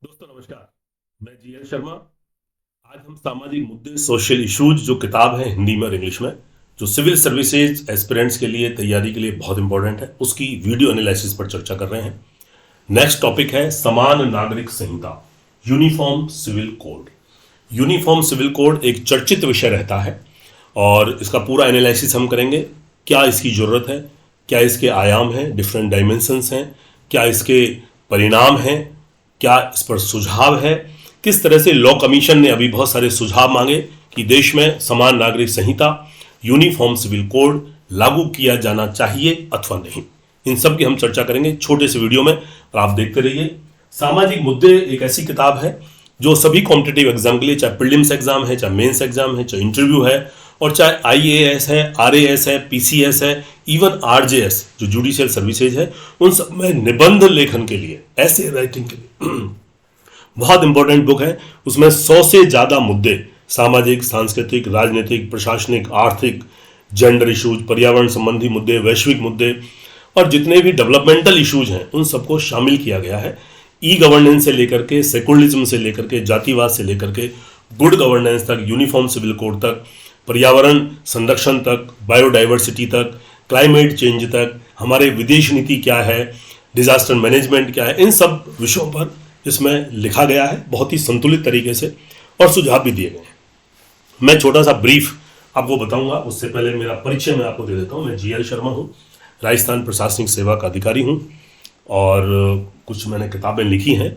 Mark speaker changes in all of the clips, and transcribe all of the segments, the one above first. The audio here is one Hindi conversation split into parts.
Speaker 1: दोस्तों नमस्कार। मैं जीएल शर्मा। आज हम सामाजिक मुद्दे सोशल इश्यूज जो किताब है हिंदी में और इंग्लिश में, जो सिविल सर्विसेज एस्पिरेंट्स के लिए तैयारी के लिए बहुत इंपॉर्टेंट है, उसकी वीडियो एनालिसिस पर चर्चा कर रहे हैं। नेक्स्ट टॉपिक है समान नागरिक संहिता, uniform civil code. Uniform civil code एक चर्चित विषय रहता है और इसका पूरा एनालिसिस हम करेंगे। क्या इसकी ज़रूरत है, क्या इसके आयाम हैं, डिफरेंट डायमेंशंस हैं, क्या इसके परिणाम हैं, क्या इस पर सुझाव है, किस तरह से लॉ कमीशन ने अभी बहुत सारे सुझाव मांगे कि देश में समान नागरिक संहिता यूनिफॉर्म सिविल कोड लागू किया जाना चाहिए अथवा नहीं। इन सब की हम चर्चा करेंगे छोटे से वीडियो में और आप देखते रहिए। सामाजिक मुद्दे एक ऐसी किताब है जो सभी कॉम्पिटिटिव एग्जाम के लिए, चाहे प्रीलिम्स एग्जाम है, चाहे मेंस एग्जाम है, चाहे इंटरव्यू है, और चाहे आईएएस है, आरएएस है, पीसीएस है, इवन आरजेएस जो जुडिशियल सर्विसेज है, उन सब में निबंध लेखन के लिए, ऐसे राइटिंग के लिए बहुत इंपॉर्टेंट बुक है। उसमें 100 से ज़्यादा मुद्दे, सामाजिक, सांस्कृतिक, राजनीतिक, प्रशासनिक, आर्थिक, जेंडर इशूज, पर्यावरण संबंधी मुद्दे, वैश्विक मुद्दे और जितने भी डेवलपमेंटल इशूज हैं उन सबको शामिल किया गया है। ई गवर्नेंस से लेकर के, सेकुलरिज्म से लेकर के, जातिवाद से लेकर के, गुड गवर्नेंस तक, यूनिफॉर्म सिविल कोड तक, पर्यावरण संरक्षण तक, बायोडाइवर्सिटी तक, क्लाइमेट चेंज तक, हमारे विदेश नीति क्या है, डिजास्टर मैनेजमेंट क्या है, इन सब विषयों पर इसमें लिखा गया है बहुत ही संतुलित तरीके से और सुझाव भी दिए गए हैं। मैं छोटा सा ब्रीफ आपको बताऊंगा, उससे पहले मेरा परिचय मैं आपको दे देता हूं। मैं जीएल शर्मा हूं, राजस्थान प्रशासनिक सेवा का अधिकारी हूं और कुछ मैंने किताबें लिखी हैं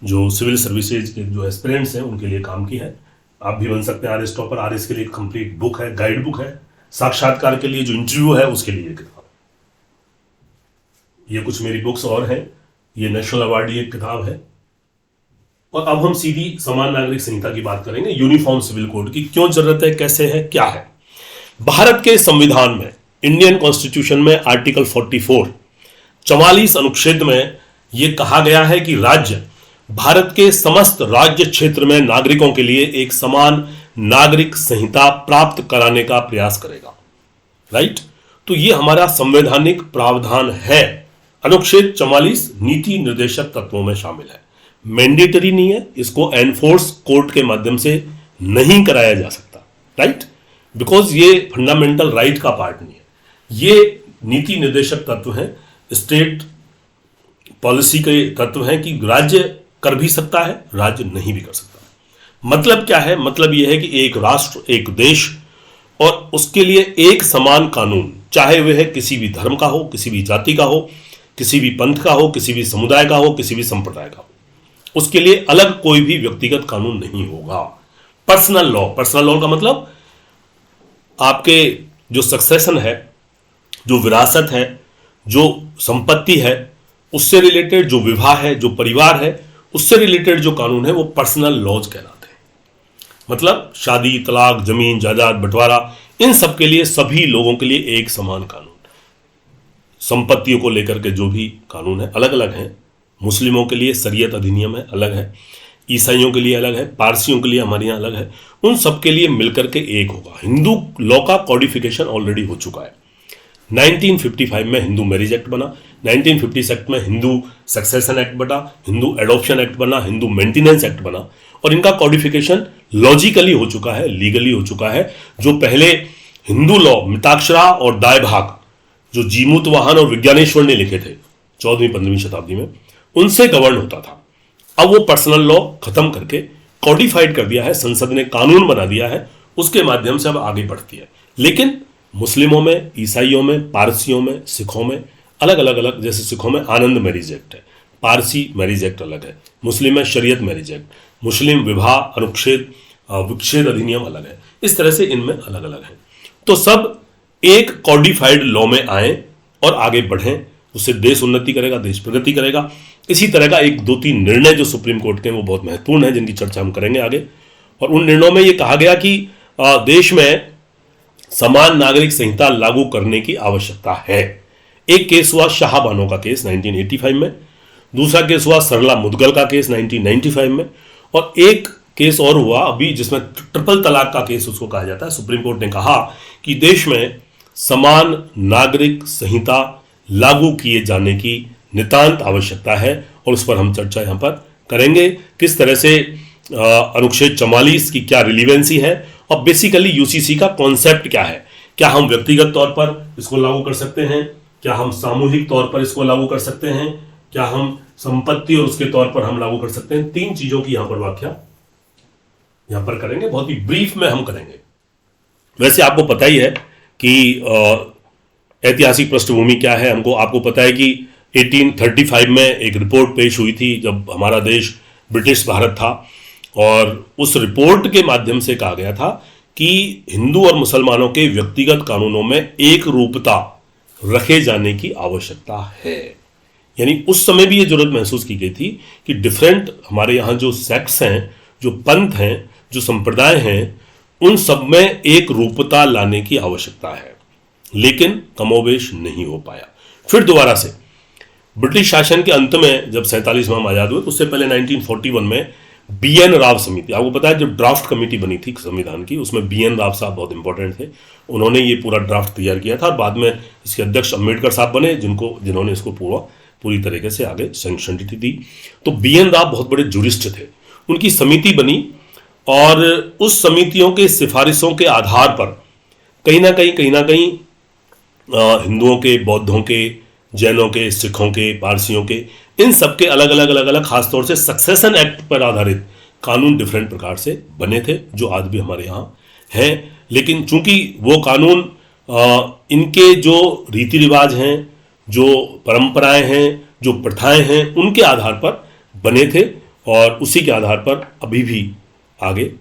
Speaker 1: जो सिविल सर्विसेज के जो एस्पिरेंट्स हैं उनके लिए काम की है। आप भी बन सकते हैं आरएस टॉपर। आरएस के लिए कंप्लीट बुक है, गाइड बुक है। साक्षात्कार के लिए जो इंटरव्यू है उसके लिए किताब। ये कुछ मेरी बुक्स और हैं। ये नेशनल अवार्ड एक किताब है। और अब हम सीधी समान नागरिक संहिता की बात करेंगे, यूनिफॉर्म सिविल कोड की क्यों जरूरत है, कैसे है, क्या है। भारत के संविधान में, इंडियन कॉन्स्टिट्यूशन में आर्टिकल 44 44 अनुच्छेद में यह कहा गया है कि राज्य भारत के समस्त राज्य क्षेत्र में नागरिकों के लिए एक समान नागरिक संहिता प्राप्त कराने का प्रयास करेगा। राइट? तो यह हमारा संवैधानिक प्रावधान है। अनुच्छेद 44 नीति निर्देशक तत्वों में शामिल है, मैंडेटरी नहीं है, इसको एनफोर्स कोर्ट के माध्यम से नहीं कराया जा सकता। राइट? बिकॉज ये फंडामेंटल राइट का पार्ट नहीं है। ये नीति निर्देशक तत्व है, स्टेट पॉलिसी के तत्व हैं कि राज्य कर भी सकता है, राज्य नहीं भी कर सकता। मतलब क्या है? मतलब यह है कि एक राष्ट्र, एक देश और उसके लिए एक समान कानून, चाहे वह किसी भी धर्म का हो, किसी भी जाति का हो, किसी भी पंथ का हो, किसी भी समुदाय का हो, किसी भी संप्रदाय का हो, उसके लिए अलग कोई भी व्यक्तिगत कानून नहीं होगा। पर्सनल लॉ, पर्सनल लॉ का मतलब आपके जो सक्सेशन है, जो विरासत है, जो संपत्ति है, उससे रिलेटेड जो विवाह है, जो परिवार है, उससे रिलेटेड जो कानून है वो पर्सनल लॉज कहलाते हैं। मतलब शादी, तलाक, जमीन जायदाद, बंटवारा, इन सब के लिए, सभी लोगों के लिए एक समान कानून। संपत्तियों को लेकर के जो भी कानून है अलग अलग हैं। मुस्लिमों के लिए शरीयत अधिनियम है, अलग है। ईसाइयों के लिए अलग है, पारसियों के लिए हमारे यहाँ अलग है। उन सब के लिए मिलकर के एक होगा। हिंदू लॉ का कॉडिफिकेशन ऑलरेडी हो चुका है। 1955 में हिंदू मैरिज एक्ट बना, 1956 में हिंदू सक्सेशन एक्ट बना, हिंदू एडॉप्शन एक्ट बना, हिंदू मेंटेनेंस एक्ट बना, और इनका कॉडिफिकेशन लॉजिकली हो चुका है, लीगली हो चुका है। जो पहले हिंदू लॉ मिताक्षरा और दाय भाग जो जीमूत वाहन और विज्ञानेश्वर ने लिखे थे 14वीं 15वीं शताब्दी में, उनसे गवर्न होता था। अब वो पर्सनल लॉ खत्म करके कॉडिफाइड कर दिया है, संसद ने कानून बना दिया है, उसके माध्यम से अब आगे बढ़ती है। लेकिन मुस्लिमों में, ईसाइयों में, पारसियों में, सिखों में अलग अलग, जैसे सिखों में आनंद मैरिज एक्ट है, पारसी मैरिज एक्ट अलग है, मुस्लिम में शरीयत मैरिज एक्ट, मुस्लिम विवाह अनुच्छेद विच्छेद अधिनियम अलग है। इस तरह से इनमें अलग अलग है। तो सब एक कॉडिफाइड लॉ में आए और आगे बढ़ें, उससे देश उन्नति करेगा, देश प्रगति करेगा। इसी तरह का एक 2-3 निर्णय जो सुप्रीम कोर्ट के वो बहुत महत्वपूर्ण है, जिनकी चर्चा हम करेंगे आगे। और उन निर्णयों में ये कहा गया कि देश में समान नागरिक संहिता लागू करने की आवश्यकता है। एक केस हुआ शाह बानो का केस 1985 में, दूसरा केस हुआ सरला मुदगल का केस 1995 में, और एक केस और हुआ अभी जिसमें ट्रिपल तलाक का केस उसको कहा जाता है। सुप्रीम कोर्ट ने कहा कि देश में समान नागरिक संहिता लागू किए जाने की नितांत आवश्यकता है और उस पर हम चर्चा यहां पर करेंगे किस तरह से अनुच्छेद 44 की क्या रिलीवेंसी है और बेसिकली यूसीसी का कॉन्सेप्ट क्या है। क्या हम व्यक्तिगत तौर पर इसको लागू कर सकते हैं, क्या हम सामूहिक तौर पर इसको लागू कर सकते हैं, क्या हम संपत्ति और उसके तौर पर हम लागू कर सकते हैं। 3 चीजों की यहां पर व्याख्या यहां पर करेंगे, बहुत ही ब्रीफ में हम करेंगे। वैसे आपको पता ही है कि ऐतिहासिक पृष्ठभूमि क्या है। हमको आपको पता है कि 1835 में एक रिपोर्ट पेश हुई थी जब हमारा देश ब्रिटिश भारत था, और उस रिपोर्ट के माध्यम से कहा गया था कि हिंदू और मुसलमानों के व्यक्तिगत कानूनों में एक रूपता रखे जाने की आवश्यकता है। यानी उस समय भी ये जरूरत महसूस की गई थी कि डिफरेंट हमारे यहाँ जो सेक्ट्स हैं, जो पंथ हैं, जो संप्रदाय हैं, उन सब में एक रूपता लाने की आवश्यकता है, लेकिन कमोबेश नहीं हो पाया। फिर दोबारा से ब्रिटिश शासन के अंत में जब 47 में हम आजाद हुए तो उससे पहले 1941 में BN राव समिति, आपको पता है जब ड्राफ्ट कमेटी बनी थी संविधान की, उसमें BN राव साहब बहुत इंपॉर्टेंट थे। उन्होंने ये पूरा ड्राफ्ट तैयार किया था और बाद में इसके अध्यक्ष अम्बेडकर साहब बने, जिन्होंने इसको पूरी तरीके से आगे सैंक्शन दी। तो BN राव बहुत बड़े जुरिस्ट थे, उनकी समिति बनी और उस समितियों के सिफारिशों के आधार पर कहीं ना कहीं हिंदुओं के, बौद्धों के, जैनों के, सिखों के, पारसियों के, इन सबके अलग अलग खासतौर से सक्सेशन एक्ट पर आधारित कानून डिफरेंट प्रकार से बने थे, जो आज भी हमारे यहाँ हैं। लेकिन चूंकि वो कानून इनके जो रीति रिवाज हैं, जो परंपराएं हैं, जो प्रथाएं हैं, उनके आधार पर बने थे और उसी के आधार पर अभी भी आगे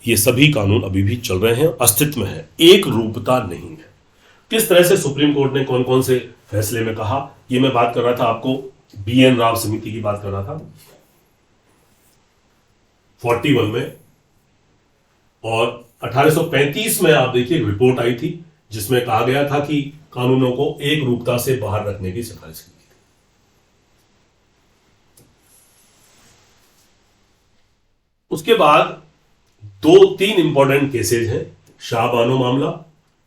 Speaker 1: ये सभी कानून अभी भी चल रहे हैं, अस्तित्व में है, एक रूपता नहीं है। किस तरह से सुप्रीम कोर्ट ने कौन कौन से फैसले में कहा, ये मैं बात कर रहा था, आपको BN राव समिति की बात कर रहा था 41 में, और 1835 में आप देखिए रिपोर्ट आई थी जिसमें कहा गया था कि कानूनों को एक रूपता से बाहर रखने की सिफारिश की गई थी। उसके बाद 2-3 इंपॉर्टेंट केसेज हैं, शाह बानो मामला,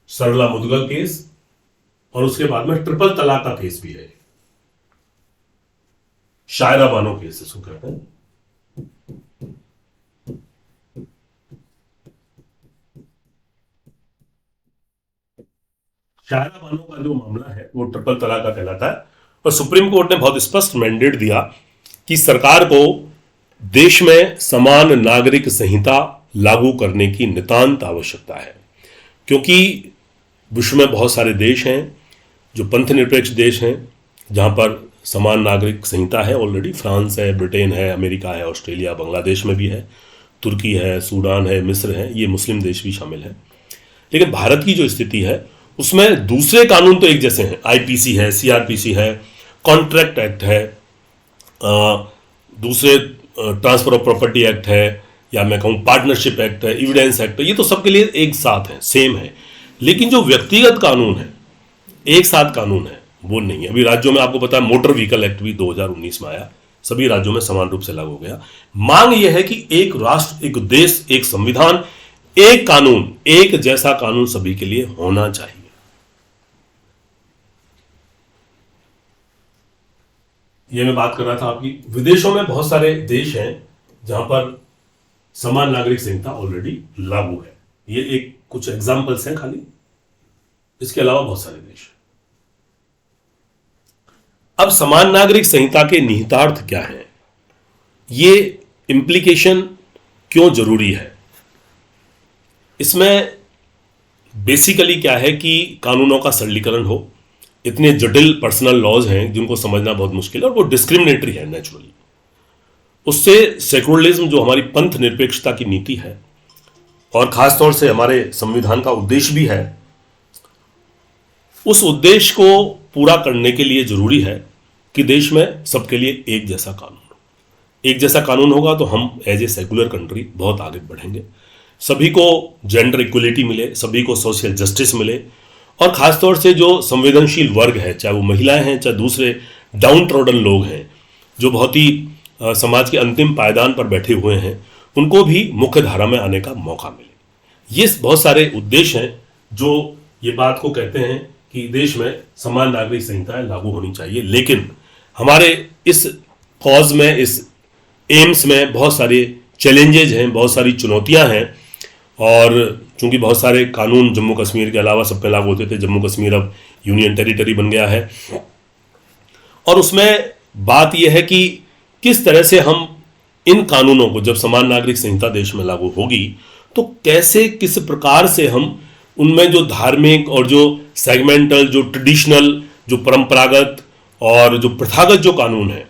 Speaker 1: सरला मुदगल केस, और उसके बाद में ट्रिपल तलाक का केस भी है, शायरा बानो केस इसको कहते हैं। शायरा बानो का जो मामला है वो ट्रिपल तलाक का कहलाता है, और सुप्रीम कोर्ट ने बहुत स्पष्ट मैंडेट दिया कि सरकार को देश में समान नागरिक संहिता लागू करने की नितांत आवश्यकता है, क्योंकि विश्व में बहुत सारे देश हैं जो पंथ निरपेक्ष देश हैं जहां पर समान नागरिक संहिता है ऑलरेडी। फ्रांस है, ब्रिटेन है, अमेरिका है, ऑस्ट्रेलिया, बांग्लादेश में भी है, तुर्की है, सूडान है, मिस्र है, ये मुस्लिम देश भी शामिल हैं। लेकिन भारत की जो स्थिति है उसमें दूसरे कानून तो एक जैसे हैं, IPC है, CRPC है, कॉन्ट्रैक्ट एक्ट है, दूसरे ट्रांसफर ऑफ प्रॉपर्टी एक्ट है, या मैं कहूँ पार्टनरशिप एक्ट है, एविडेंस एक्ट है, ये तो सबके लिए एक साथ है, सेम है। लेकिन जो व्यक्तिगत कानून है, एक साथ कानून है, वो नहीं है। अभी राज्यों में आपको पता है मोटर व्हीकल एक्ट भी 2019 में आया, सभी राज्यों में समान रूप से लागू हो गया। मांग यह है कि एक राष्ट्र, एक देश, एक संविधान, एक कानून, एक जैसा कानून सभी के लिए होना चाहिए। ये मैं बात कर रहा था आपकी, विदेशों में बहुत सारे देश हैं जहां पर समान नागरिक संहिता ऑलरेडी लागू है। ये एक कुछ एग्जाम्पल्स हैं खाली, इसके अलावा बहुत सारे देश। अब समान नागरिक संहिता के निहितार्थ क्या है, ये इंप्लीकेशन क्यों जरूरी है, इसमें बेसिकली क्या है कि कानूनों का सरलीकरण हो। इतने जटिल पर्सनल लॉज हैं जिनको समझना बहुत मुश्किल है और वो डिस्क्रिमिनेटरी है नेचुरली। उससे सेकुलरिज्म, जो हमारी पंथ निरपेक्षता की नीति है और खासतौर से हमारे संविधान का उद्देश्य भी है, उस उद्देश्य को पूरा करने के लिए जरूरी है कि देश में सबके लिए एक जैसा कानून हो। एक जैसा कानून होगा तो हम एज ए सेकुलर कंट्री बहुत आगे बढ़ेंगे, सभी को जेंडर इक्वलिटी मिले, सभी को सोशल जस्टिस मिले, और खासतौर से जो संवेदनशील वर्ग है, चाहे वो महिलाएं हैं, चाहे दूसरे डाउन ट्रोडन लोग हैं, जो बहुत ही समाज के अंतिम पायदान पर बैठे हुए हैं, उनको भी मुख्य धारा में आने का मौका मिले। ये बहुत सारे उद्देश्य हैं जो ये बात को कहते हैं कि देश में समान नागरिक संहिताएं लागू होनी चाहिए। लेकिन हमारे इस कॉज में, इस एम्स में बहुत सारे चैलेंजेज हैं, बहुत सारी चुनौतियां हैं, और चूंकि बहुत सारे कानून जम्मू कश्मीर के अलावा सब पे लागू होते थे, जम्मू कश्मीर अब यूनियन टेरिटरी बन गया है, और उसमें बात यह है कि किस तरह से हम इन कानूनों को, जब समान नागरिक संहिता देश में लागू होगी, तो कैसे किस प्रकार से हम उनमें जो धार्मिक और जो सेगमेंटल, जो ट्रेडिशनल, जो परंपरागत और जो प्रथागत जो कानून है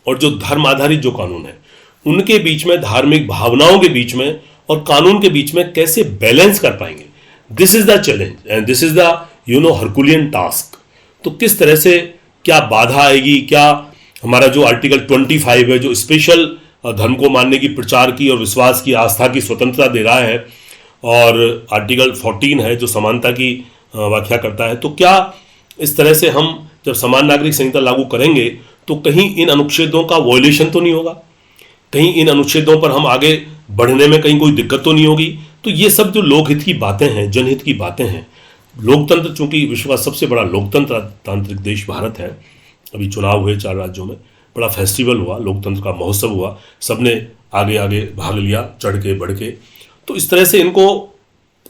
Speaker 1: और जो धर्म आधारित जो कानून है, उनके बीच में, धार्मिक भावनाओं के बीच में और कानून के बीच में कैसे बैलेंस कर पाएंगे। This is the challenge and this is the herculean task. तो किस तरह से क्या बाधा आएगी, क्या हमारा जो आर्टिकल 25 है, जो स्पेशल धर्म को मानने की, प्रचार की और विश्वास की, आस्था की स्वतंत्रता दे रहा है, और आर्टिकल 14 है जो समानता की व्याख्या करता है, तो क्या इस तरह से हम जब समान नागरिक संहिता लागू करेंगे तो कहीं इन अनुच्छेदों का वॉयलेशन तो नहीं होगा, कहीं इन अनुच्छेदों पर हम आगे बढ़ने में कहीं कोई दिक्कत तो नहीं होगी। तो ये सब जो लोकहित की बातें हैं, जनहित की बातें हैं, लोकतंत्र, चूंकि विश्व का सबसे बड़ा लोकतंत्र तांत्रिक देश भारत है, अभी चुनाव हुए 4 राज्यों में, बड़ा फेस्टिवल हुआ, लोकतंत्र का महोत्सव हुआ, सबने आगे आगे भाग लिया, चढ़ के बढ़ के। तो इस तरह से इनको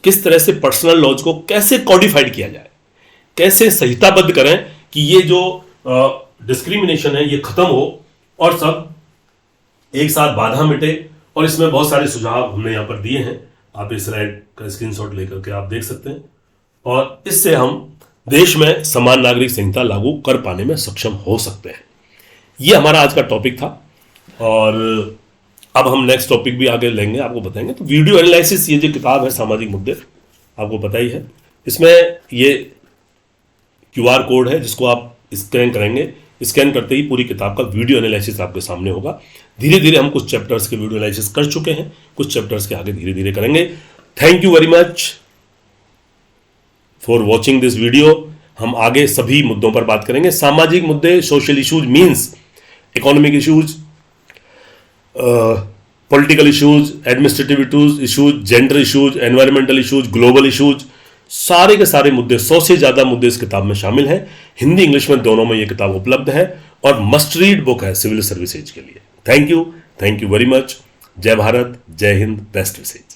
Speaker 1: किस तरह से पर्सनल लॉज को कैसे कॉडिफाइड किया जाए, कैसे संहिताबद्ध करें कि ये जो डिस्क्रिमिनेशन है ये खत्म हो और सब एक साथ बाधा मिटे। और इसमें बहुत सारे सुझाव हमने यहाँ पर दिए हैं, आप इस स्लाइड का स्क्रीनशॉट लेकर के आप देख सकते हैं, और इससे हम देश में समान नागरिक संहिता लागू कर पाने में सक्षम हो सकते हैं। ये हमारा आज का टॉपिक था, और अब हम नेक्स्ट टॉपिक भी आगे लेंगे, आपको बताएंगे। तो वीडियो एनालिसिस, ये जो किताब है सामाजिक मुद्दे, आपको पता ही है, इसमें ये QR कोड है जिसको आप स्कैन करेंगे, स्कैन करते ही पूरी किताब का वीडियो एनालिसिस आपके सामने होगा। धीरे धीरे हम कुछ चैप्टर्स के वीडियो एनालिसिस कर चुके हैं, कुछ चैप्टर्स के आगे धीरे धीरे करेंगे। Thank you very much for watching this video. हम आगे सभी मुद्दों पर बात करेंगे। सामाजिक मुद्दे, social issues means economic issues, political issues, administrative issues, gender issues, environmental issues, global issues, सारे के सारे मुद्दे, 100 से ज्यादा मुद्दे इस किताब में शामिल हैं। हिंदी इंग्लिश में दोनों में ये किताब उपलब्ध है और मस्ट रीड बुक है सिविल सर्विसेज के लिए। Thank you very much. जय भारत, जय हिंद, बेस्ट विशेज।